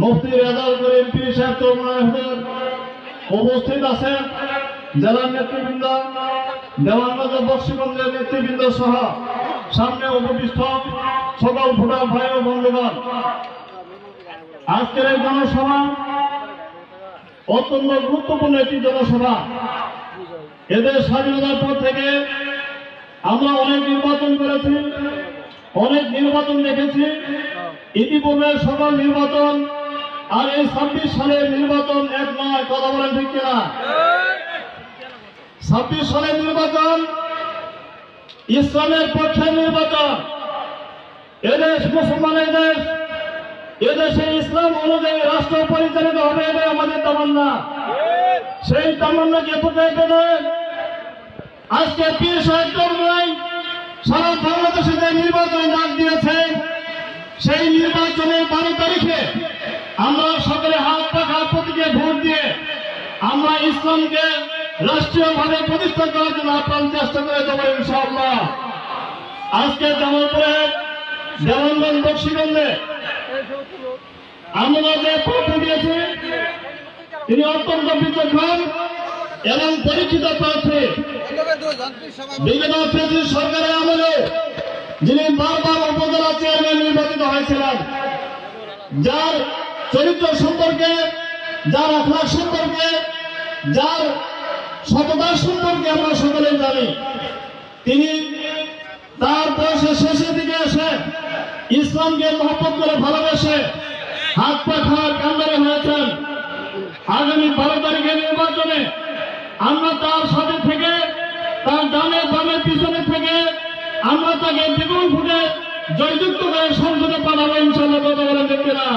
মুফতি রেজাউল করিম পীর সাহেব চরমনায় উপস্থিত আছেন, জেলার নেতৃবৃন্দ, দেওয়ানগঞ্জ বক্সিগঞ্জের নেতৃবৃন্দ সহ সামনে উপবিষ্ট সকল ভোটার ভাই ও বন্ধুগণ, আজকের এই জনসভা অত্যন্ত গুরুত্বপূর্ণ একটি জনসভা। এদের স্বাধীনতার পর থেকে আমরা অনেক নির্বাচন করেছি, অনেক নির্বাচন দেখেছি, ইতিপূর্বে সকল নির্বাচন আর এই 26 সালের নির্বাচন এক নয়। কথা বলেন ঠিক কিনা? 26 সালের নির্বাচন ইসলামের পক্ষে নির্বাচন। এদেশ মুসলমানের দেশ, এদেশে ইসলাম অনুযায়ী রাষ্ট্র পরিচালিত হবে, এটাই আমাদের তামান্না। সেই তামান্নাকে প্রকাশ পেতে আজকে পীর সাহেব চরমনায় সারা বাংলাদেশে যে নির্বাচন ডাক দিয়েছেন, সেই নির্বাচনের 12 তারিখে আমরা সকলে হাত পাখা প্রতীকে ভোট দিয়ে আমরা ইসলামকে রাষ্ট্রীয়ভাবে প্রতিষ্ঠা করার জন্য আপ্রাণ চেষ্টা করে দেবো ইনশাআল্লাহ। আজকে জামালপুরে দেওয়ানগঞ্জ বক্সিগঞ্জে আমরা যে প্রার্থী দিয়েছি তিনি অত্যন্ত বিচক্ষণ এবং পরিচিত প্রার্থী। বিগত ফ্যাসিস্ট সরকারের আমলে যিনি বারবার উপজেলা চেয়ারম্যান নির্বাচিত হয়েছিলেন, যার চরিত্র সম্পর্কে, যার আখলাক সম্পর্কে, যার সততা সম্পর্কে আমরা সকলে জানি। তিনি তার বয়সের শেষের দিকে এসে ইসলামকে মহব্বত করে ভালোবেসে হাত পাখা কান্দারে হয়েছেন। আগামী 12 তারিখের নির্বাচনে আমরা তার সাথে থেকে, তার ডানে বামে পিছনে থেকে আমরা তাকে দ্বিগুণ ভোটে জয়যুক্ত করে সংসদে পাঠাবো ইনশাআল্লাহ। কথা বলেন ঠিক কিনা?